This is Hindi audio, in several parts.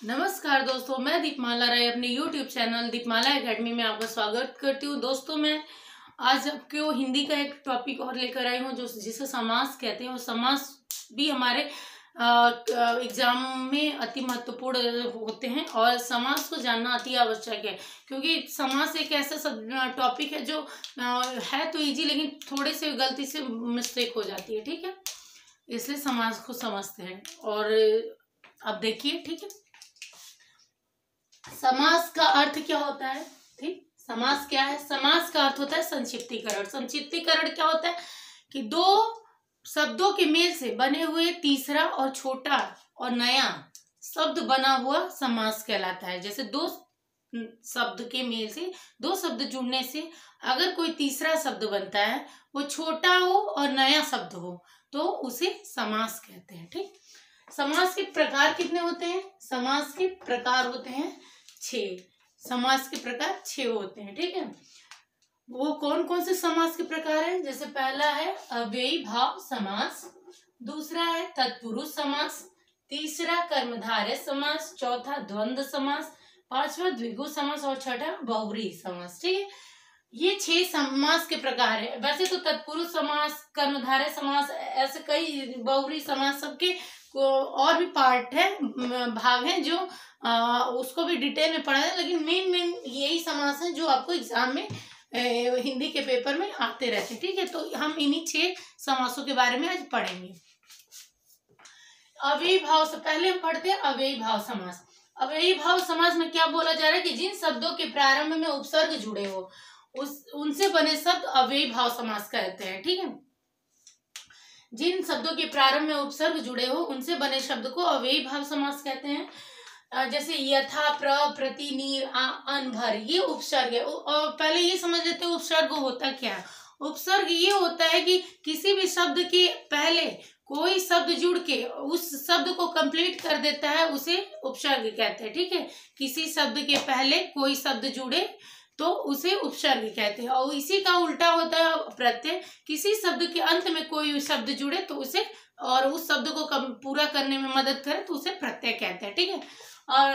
नमस्कार दोस्तों, मैं दीपमाला राय अपने YouTube चैनल दीपमाला एकेडमी में आपका स्वागत करती हूँ। दोस्तों, मैं आज आपको हिंदी का एक टॉपिक और लेकर आई हूँ जो जिसे समास कहते हैं। और समास भी हमारे एग्जाम में अति महत्वपूर्ण होते हैं और समास को जानना अति आवश्यक है, क्योंकि समास एक ऐसा टॉपिक है जो है तो इजी, लेकिन थोड़े से गलती से मिस्टेक हो जाती है। ठीक है, इसलिए समास को समझते हैं। और अब देखिए, ठीक है, समास का अर्थ क्या होता है। ठीक, समास क्या है? समास का अर्थ होता है संक्षिप्तीकरण। संक्षिप्तीकरण क्या होता है कि दो शब्दों के मेल से बने हुए तीसरा और छोटा और नया शब्द बना हुआ समास कहलाता है। जैसे दो शब्द के मेल से, दो शब्द जुड़ने से अगर कोई तीसरा शब्द बनता है, वो छोटा हो और नया शब्द हो, तो उसे समास कहते हैं। ठीक, समास के प्रकार कितने होते हैं? समास के प्रकार होते हैं 6। समास के प्रकार 6 होते हैं। ठीक है, वो कौन कौन से समास के प्रकार हैं? जैसे पहला है अव्ययी भाव समास, दूसरा है तत्पुरुष समास, तीसरा कर्मधारय समास, चौथा द्वंद्व समास, पांचवा द्विगु समास और छठा बहुव्रीहि समास। ठीक है, ये 6 समास के प्रकार है। वैसे तो तत्पुरुष समास, कर्मधारय समास, ऐसे कई बहुव्रीहि समास, सबके और भी पार्ट है, भाग हैं जो उसको भी डिटेल में पढ़ा है, लेकिन मेन यही समास है जो आपको एग्जाम में हिंदी के पेपर में आते रहते हैं। ठीक है, तो हम इन्हीं 6 समासों के बारे में आज पढ़ेंगे। अव्ययी भाव से पहले हम पढ़ते हैं अव्ययी भाव समास। अव्ययी भाव समास में क्या बोला जा रहा है कि जिन शब्दों के प्रारंभ में उपसर्ग जुड़े हो उनसे बने शब्द अव्ययी भाव समास कहते हैं। ठीक है, जिन शब्दों के प्रारंभ में उपसर्ग जुड़े हो उनसे बने शब्द को अव्ययी भाव समास कहते हैं। जैसे यथा, प्र, प्रति, नीर, अन, भर, ये उपसर्ग है। और पहले ये समझ लेते हैं उपसर्ग होता क्या है। उपसर्ग ये होता है कि किसी भी शब्द के पहले कोई शब्द जुड़ के उस शब्द को कंप्लीट कर देता है, उसे उपसर्ग कहते हैं। ठीक है, किसी शब्द के पहले कोई शब्द जुड़े तो उसे उपसर्ग कहते हैं। और इसी का उल्टा होता है प्रत्यय। किसी शब्द के अंत में कोई शब्द जुड़े तो उसे, और उस शब्द को पूरा करने में मदद करे तो उसे प्रत्यय कहते हैं। ठीक है, और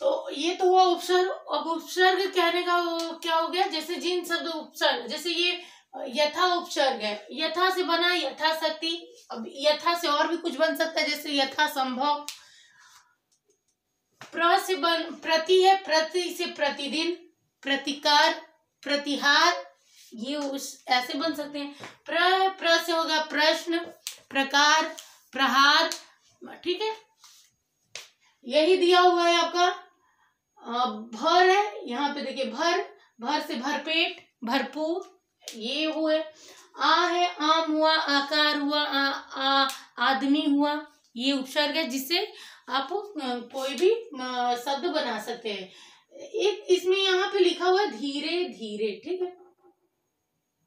तो ये तो हुआ उपसर्ग। अब उपसर्ग कहने का क्या हो गया? जैसे जिन शब्द उपसर्ग, जैसे ये यथा उपसर्ग है, यथा से बना यथाशक्ति। अब यथा से और भी कुछ बन सकता है, जैसे यथा संभव। प्र से प्रति है, प्रति से प्रतिदिन, प्रतिकार, प्रतिहार, ये ऐसे बन सकते हैं। प्र से होगा प्रश्न, प्रकार, प्रहार। ठीक है, यही दिया हुआ है आपका। भर है, यहाँ पे देखिए भर, भर से भरपेट, भरपूर, ये हुए। आ है, आम हुआ, आकार हुआ, आदमी हुआ, ये उपसर्ग है जिससे आप कोई भी शब्द बना सकते हैं। एक इसमें यहाँ पे लिखा हुआ है धीरे धीरे। ठीक है,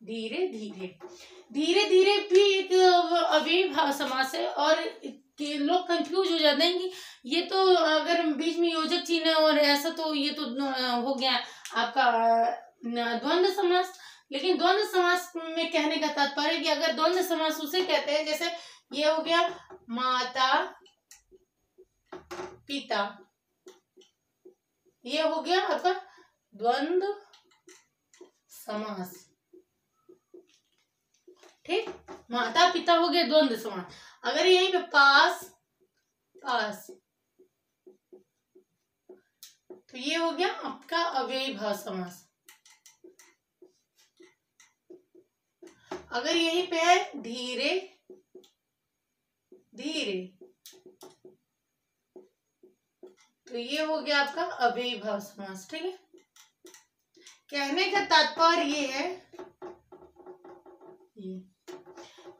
धीरे धीरे, धीरे धीरे भी एक अव्ययी भाव समास है। और लोग कंफ्यूज हो जाते हैं कि ये तो अगर बीच में योजक चिन्ह है और ऐसा, तो ये तो हो गया आपका द्वंद्व समास। लेकिन द्वंद्व समास में कहने का तात्पर्य है कि अगर द्वंद्व समास उसे कहते हैं, जैसे ये हो गया माता पिता, ये हो गया आपका द्वंद्व समास। ठीक, माता पिता हो गया द्वंद्व समास। अगर यहीं पे पास पास, तो ये हो गया आपका अव्ययी भाव समास। अगर यहीं पे है धीरे धीरे, तो ये हो गया आपका अव्ययी भाव समास। ठीक है, कहने का तात्पर्य ये है,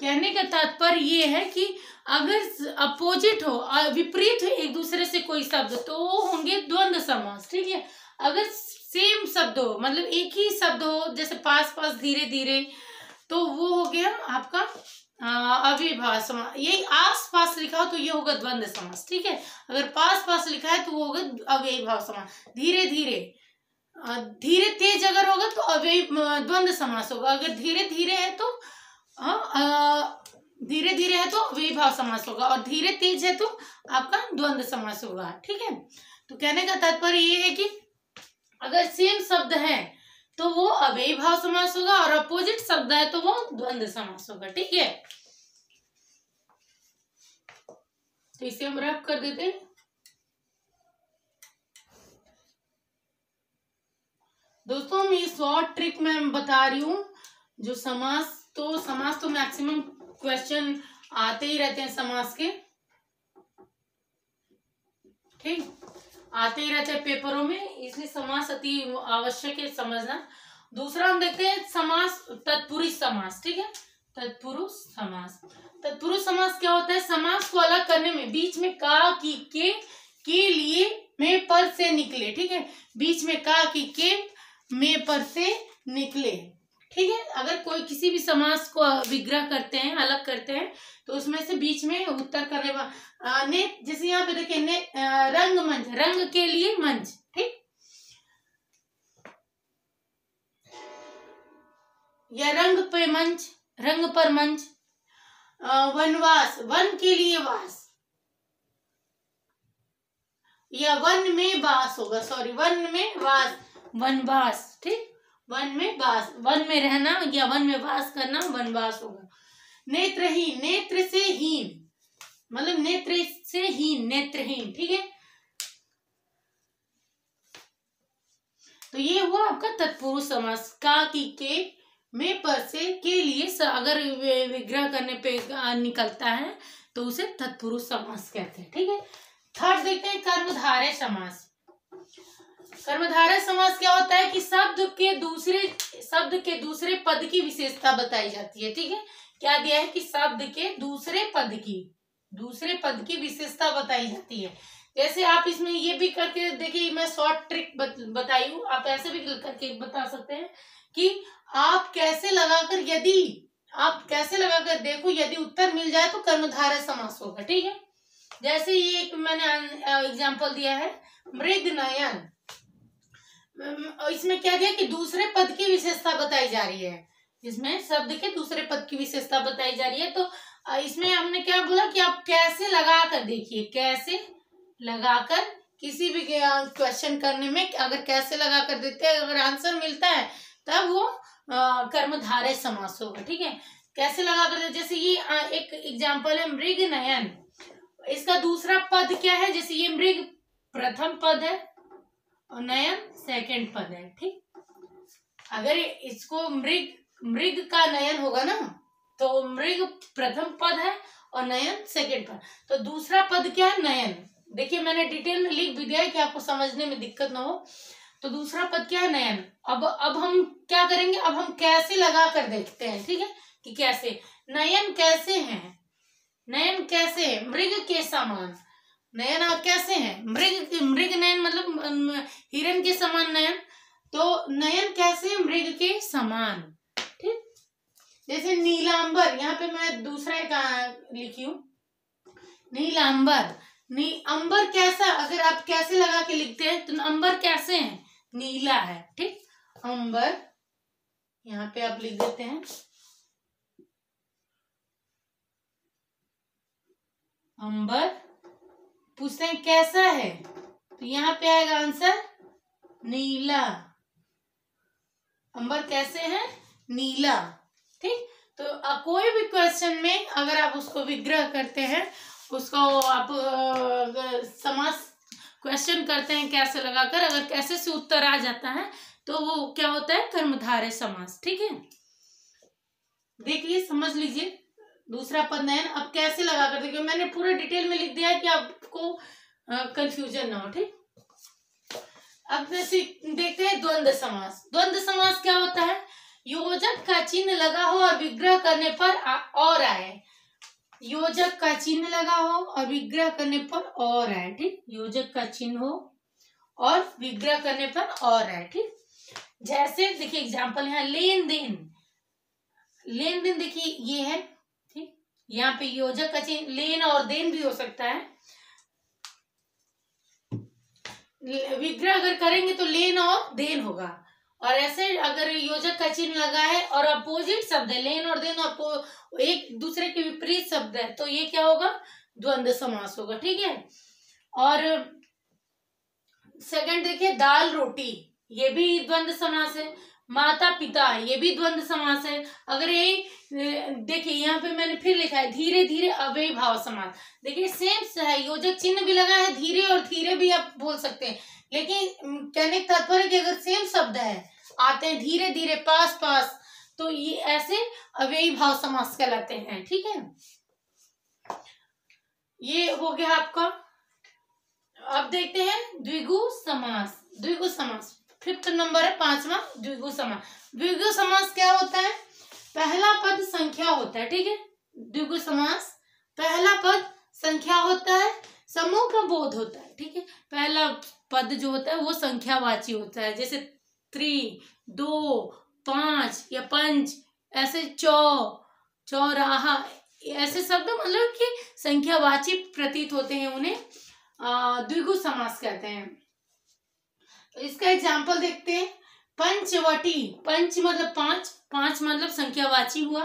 कहने का तात्पर्य ये है कि अगर अपोजिट हो, विपरीत हो एक दूसरे से कोई शब्द, तो वो होंगे द्वंद्व समास। ठीक है, अगर सेम शब्द हो, मतलब एक ही शब्द हो, जैसे पास पास, धीरे धीरे, तो वो हो गया आपका अव्ययी भाव समास। यही आस पास लिखा हो तो ये होगा द्वंद्व समास। ठीक है, अगर पास पास लिखा है तो वो होगा अव्ययी भाव समास। धीरे धीरे, धीरे तेज अगर होगा तो अव्ययी द्वंद्व समास होगा। अगर धीरे धीरे है तो धीरे धीरे है है तो अव्ययीभाव समास होगा, और धीरे तेज है तो आपका द्वंद्व समास होगा। ठीक है, तो कहने का तात्पर्य ये है कि अगर सेम शब्द है तो वो अव्ययीभाव समास होगा, और अपोजिट शब्द है तो वो द्वंद्व समास होगा। ठीक है, तो इसे हम रफ कर देते हैं। दोस्तों मैं शॉर्ट ट्रिक मैं बता रही हूँ, जो समास तो मैक्सिमम क्वेश्चन आते ही रहते हैं समास के, ठीक, आते ही रहते हैं पेपरों में, इसलिए समास अति आवश्यक है समझना। दूसरा हम देखते हैं समास, तत्पुरुष समास। ठीक है, तत्पुरुष समास। तत्पुरुष समास क्या होता है? समास को अलग करने में बीच में का, की, के लिए, में, पर से निकले। ठीक है, बीच में का, की, के, में, पर से निकले। ठीक है, अगर कोई किसी भी समास को विग्रह करते हैं, अलग करते हैं, तो उसमें से बीच में उत्तर करने ने, जैसे यहाँ पे देखिए रंगमंच, रंग के लिए मंच। ठीक, या रंग पे मंच, रंग पर मंच। वनवास, वन के लिए वास, या वन में वास होगा, सॉरी वन में वास, वनवास। ठीक, वन में वास, वन में रहना या वन में वास करना वनवास होगा। नेत्रहीन, नेत्र से हीन, मतलब नेत्र से हीन, नेत्रहीन। ठीक है, तो ये हुआ आपका तत्पुरुष समास। का, की, के, में, पर से, के लिए अगर विग्रह करने पे निकलता है तो उसे तत्पुरुष समास कहते हैं। ठीक है, थर्ड देखते हैं कर्मधारय समास। कर्मधारय समास क्या होता है कि शब्द के दूसरे पद की विशेषता बताई जाती है। ठीक है, क्या दिया है कि शब्द के दूसरे पद की विशेषता बताई जाती है। जैसे आप इसमें ये भी करके देखिए, मैं शॉर्ट ट्रिक बताई हूँ, आप ऐसे भी करके बता सकते हैं कि आप कैसे लगाकर देखो, यदि उत्तर मिल जाए तो कर्मधारय समास होगा। ठीक है, जैसे ये एक मैंने एग्जांपल दिया है, मृगनयन। इसमें क्या दिया कि दूसरे पद की विशेषता बताई जा रही है, इसमें शब्द के दूसरे पद की विशेषता बताई जा रही है। तो इसमें हमने क्या बोला कि आप कैसे लगाकर देखिए, कैसे लगाकर किसी भी क्वेश्चन करने में अगर कैसे लगाकर देते हैं, अगर आंसर मिलता है तब वो कर्मधारय समास होगा। ठीक है, कैसे लगाकर, जैसे ये एक एग्जांपल है मृगनयन, इसका दूसरा पद क्या है? जैसे ये मृग प्रथम पद है और नयन सेकंड पद है। ठीक, अगर इसको मृग का नयन होगा ना, तो मृग प्रथम पद है और नयन सेकंड पद, तो दूसरा पद क्या है? नयन। देखिए मैंने डिटेल में लिख भी दिया है कि आपको समझने में दिक्कत ना हो। तो दूसरा पद क्या है? नयन। अब हम क्या करेंगे, अब हम कैसे लगा कर देखते हैं। ठीक है, कि कैसे नयन कैसे है, नयन कैसे है? मृग के समान नयन कैसे है? मृग नयन मतलब हिरण के समान नयन, तो नयन कैसे? मृग के समान। ठीक, जैसे नीलांबर, यहाँ पे मैं दूसरा एक लिखी हूँ नीलांबर। अंबर कैसा, अगर आप कैसे लगा के लिखते हैं तो अंबर कैसे है? नीला है। ठीक, अंबर यहाँ पे आप लिख देते हैं अंबर। पूछते हैं कैसा है, तो यहाँ पे आएगा आंसर नीला। अंबर कैसे है? नीला। ठीक, तो कोई भी क्वेश्चन में अगर आप उसको विग्रह करते हैं, उसको आप समास क्वेश्चन करते हैं कैसे लगाकर, अगर कैसे से उत्तर आ जाता है तो वो क्या होता है? कर्मधारय समास। ठीक है, देखिए समझ लीजिए, दूसरा पद नयन, अब कैसे लगाकर देखिए, मैंने पूरा डिटेल में लिख दिया है कि आपको कंफ्यूजन ना हो। ठीक, अब देखते हैं द्वंद्व समास। द्वंद्व समास क्या होता है? योजक का चिन्ह लगा हो और विग्रह करने पर और आए। योजक का चिन्ह लगा हो और विग्रह करने पर और आए। ठीक, योजक का चिन्ह हो और विग्रह करने पर और आए। ठीक, जैसे देखिए एग्जांपल यहाँ लेन देन, लेन देन देखिए ये है। ठीक, यहाँ पे योजक का चिन्ह लेन और देन भी हो सकता है। विग्रह अगर करेंगे तो लेन और देन होगा, और ऐसे अगर योजक का चिन्ह लगा है और अपोजिट शब्द है, लेन और देन एक दूसरे के विपरीत शब्द है, तो ये क्या होगा, द्वंद्व समास होगा। ठीक है। और सेकंड देखिए, दाल रोटी, ये भी द्वंद्व समास है। माता पिता, ये भी द्वंद्व समास है। अगर ये देखिए यहाँ पे मैंने फिर लिखा है धीरे धीरे अव्ययी भाव समास। देखिए सेम है, योजक चिन्ह भी लगा है, धीरे और धीरे भी आप बोल सकते हैं, लेकिन कहने का तात्पर्य कि अगर सेम शब्द है आते हैं धीरे धीरे, पास पास, तो ये ऐसे अव्ययी भाव समास कहलाते हैं। ठीक है, ये हो गया आपका। अब देखते हैं द्विगु समास। द्विगु समास 5th नंबर है, 5वां द्विगु समास। द्विगु समास क्या होता है, पहला पद संख्या होता है। ठीक है, द्विगु समास पहला पद संख्या होता है, समूह का बोध होता है। ठीक है, पहला पद जो होता है वो संख्यावाची होता है, जैसे 3, 2, 5 या पंच, ऐसे चौराहा, ऐसे शब्द मतलब कि संख्यावाची प्रतीत होते हैं, उन्हें द्विगु समास कहते हैं। तो इसका एग्जाम्पल देखते हैं। पंचवटी, पंच मतलब 5, 5 मतलब संख्यावाची हुआ।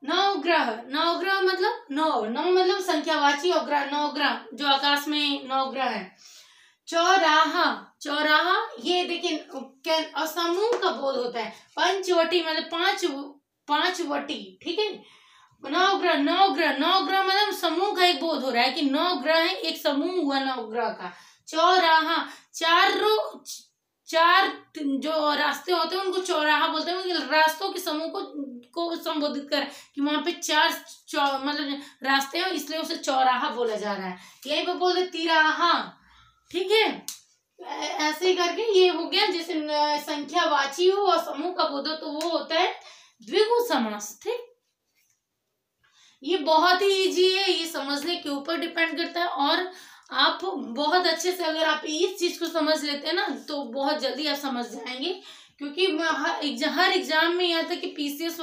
नवग्रह, नवग्रह मतलब नौ मतलब संख्यावाची, और ग्रह नवग्रह जो आकाश में नवग्रह है। चौराहा, चौराहा ये देखिए समूह का बोध होता है। पंचवटी मतलब पांच वटी। ठीक है, नवग्रह, नवग्रह मतलब समूह का एक बोध हो रहा है कि 9 ग्रह है, एक समूह हुआ नवग्रह का। चौराहा, चार जो रास्ते होते हैं उनको चौराहा बोलते हैं, रास्तों के समूह को संबोधित कर कि वहां पे 4 मतलब रास्ते हैं, इसलिए उसे चौराहा बोला जा रहा है। यहीं पे बोलते तिराहा। ठीक है, ऐसे ही करके ये हो गया, जैसे संख्यावाची हो और समूह का बोध हो, तो वो होता है द्विगु समास। ठीक, ये बहुत ही इजी है, ये समझने के ऊपर डिपेंड करता है, और आप बहुत अच्छे से अगर आप इस चीज को समझ लेते हैं ना, तो बहुत जल्दी आप समझ जाएंगे। क्योंकि हर एग्जाम में यहाँ तक कि पीसीएस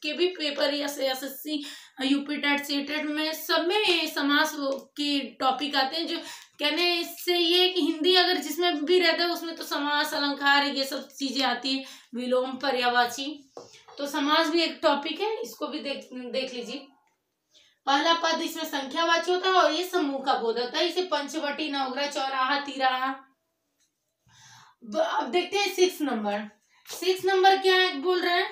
के भी पेपर या एसएससी, यूपी टेट, सीटेट में सब में समास के टॉपिक आते हैं। जो कहने इससे ये कि हिंदी अगर जिसमें भी रहता है उसमें तो समास, अलंकार, ये सब चीजें आती है, विलोम, पर्यायवाची। तो समास भी एक टॉपिक है, इसको भी देख लीजिए। पहला पद इसमें संख्यावाची होता है और ये समूह का बोध होता है, इसे पंचवटी, नवग्रह, चौराहा, तिराहा। अब देखते हैं 6 नंबर। 6 नंबर क्या है बोल रहे हैं,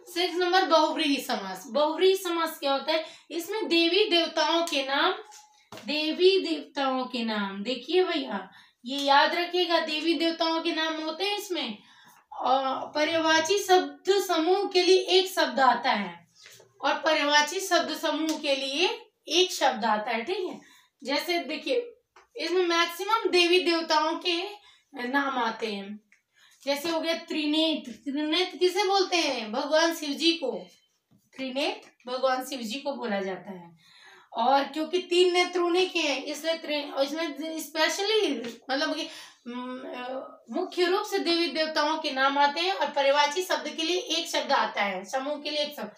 6 नंबर बहुव्रीहि समास। बहुव्रीहि समास क्या होता है, इसमें देवी देवताओं के नाम, देवी देवताओं के नाम, देखिए भैया ये याद रखिएगा, देवी देवताओं के नाम होते हैं इसमें। और पर्यायवाची शब्द समूह के लिए एक शब्द आता है, और पर्यायवाची शब्द समूह के लिए एक शब्द आता है। ठीक है, जैसे देखिए इसमें मैक्सिमम देवी देवताओं के नाम आते हैं। जैसे हो गया त्रिनेत्र, त्रिनेत्र किसे बोलते हैं, भगवान शिव जी को। त्रिनेत्र भगवान शिव जी को बोला जाता है, और क्योंकि 3 नेत्र उन्हीं के हैं, इसलिए इसमें स्पेशली मतलब कि मुख्य रूप से देवी देवताओं के नाम आते हैं, और पर्यायवाची शब्द के लिए एक शब्द आता है, समूह के लिए एक शब्द।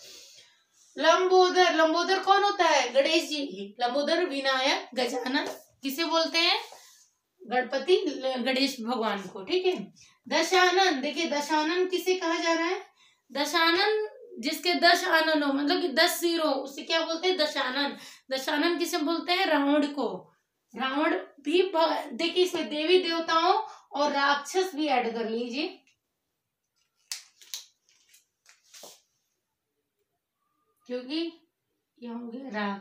लंबोदर, लंबोदर कौन होता है, गणेश जी। लंबोदर विनायक गजानन किसे बोलते हैं, गणपति गणेश भगवान को। ठीक है, दशानन, देखिए दशानन किसे कहा जा रहा है, दशानन जिसके 10 आनन हो, मतलब कि 10 सिर हो, उसे क्या बोलते हैं, दशानन। दशानन किसे बोलते हैं, रावण को। रावण भी देखिए इसमें देवी देवताओं और राक्षस भी ऐड कर लीजिए। क्योंकि ये होंगे राग,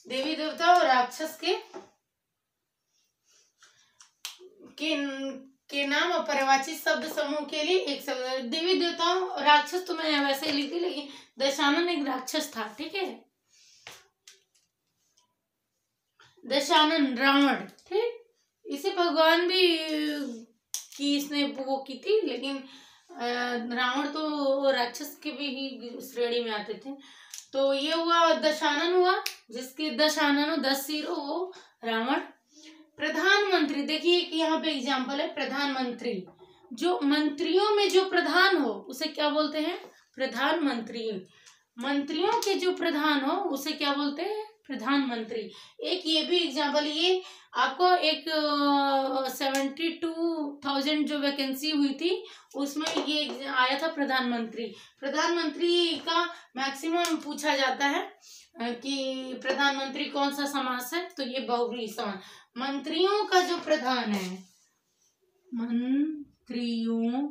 देवी देवता और राक्षस के नाम और पर्यायवाची शब्द समूह के लिए एक शब्द। देवी देवताओं और राक्षस तो मैं वैसे ही लिखती, लेकिन दशानन एक राक्षस था। ठीक है, दशानन रावण। ठीक, इसे भगवान भी की इसने वो की थी, लेकिन रावण तो राक्षस के भी ही श्रेणी में आते थे। तो ये हुआ दशानन हुआ, जिसके 10 आनन 10 सिर हो, वो रावण। प्रधानमंत्री, देखिए यहाँ पे एग्जाम्पल है, प्रधानमंत्री जो मंत्रियों में जो प्रधान हो उसे क्या बोलते हैं, प्रधानमंत्री। मंत्रियों के जो प्रधान हो उसे क्या बोलते हैं? प्रधानमंत्री। एक ये भी एग्जाम्पल, ये आपको एक 72,000 जो वैकेंसी हुई थी उसमें ये आया था प्रधानमंत्री। प्रधानमंत्री का मैक्सिमम पूछा जाता है कि प्रधानमंत्री कौन सा समास है, तो ये बहुव्रीहि समास। मंत्रियों का जो प्रधान है, मंत्रियों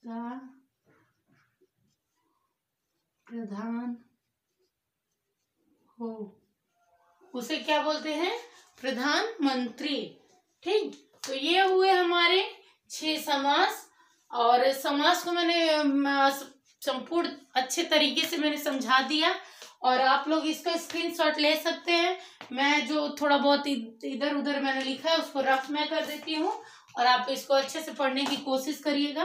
का प्रधान हो उसे क्या बोलते हैं? प्रधानमंत्री। ठीक, तो ये हुए हमारे 6 समास। और समास को मैंने संपूर्ण अच्छे तरीके से मैंने समझा दिया, और आप लोग इसका स्क्रीनशॉट ले सकते हैं। मैं जो थोड़ा बहुत इधर उधर मैंने लिखा है उसको रफ में कर देती हूँ, और आप इसको अच्छे से पढ़ने की कोशिश करिएगा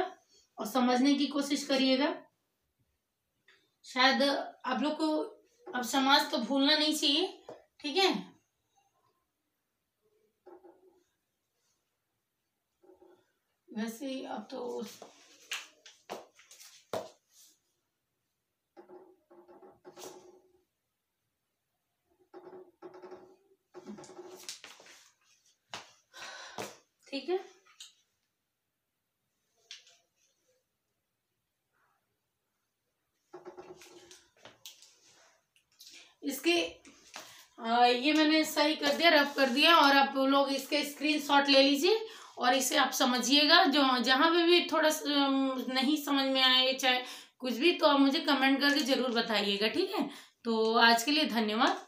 और समझने की कोशिश करिएगा। शायद आप लोग को अब समास तो भूलना नहीं चाहिए, ठीक है। वैसे अब तो ठीक है। इसके ये मैंने सही कर दिया, रफ कर दिया, और आप लोग इसके स्क्रीनशॉट ले लीजिए और इसे आप समझिएगा। जो जहाँ पे भी थोड़ा नहीं समझ में आए, चाहे कुछ भी, तो आप मुझे कमेंट करके जरूर बताइएगा, ठीक है। तो आज के लिए धन्यवाद।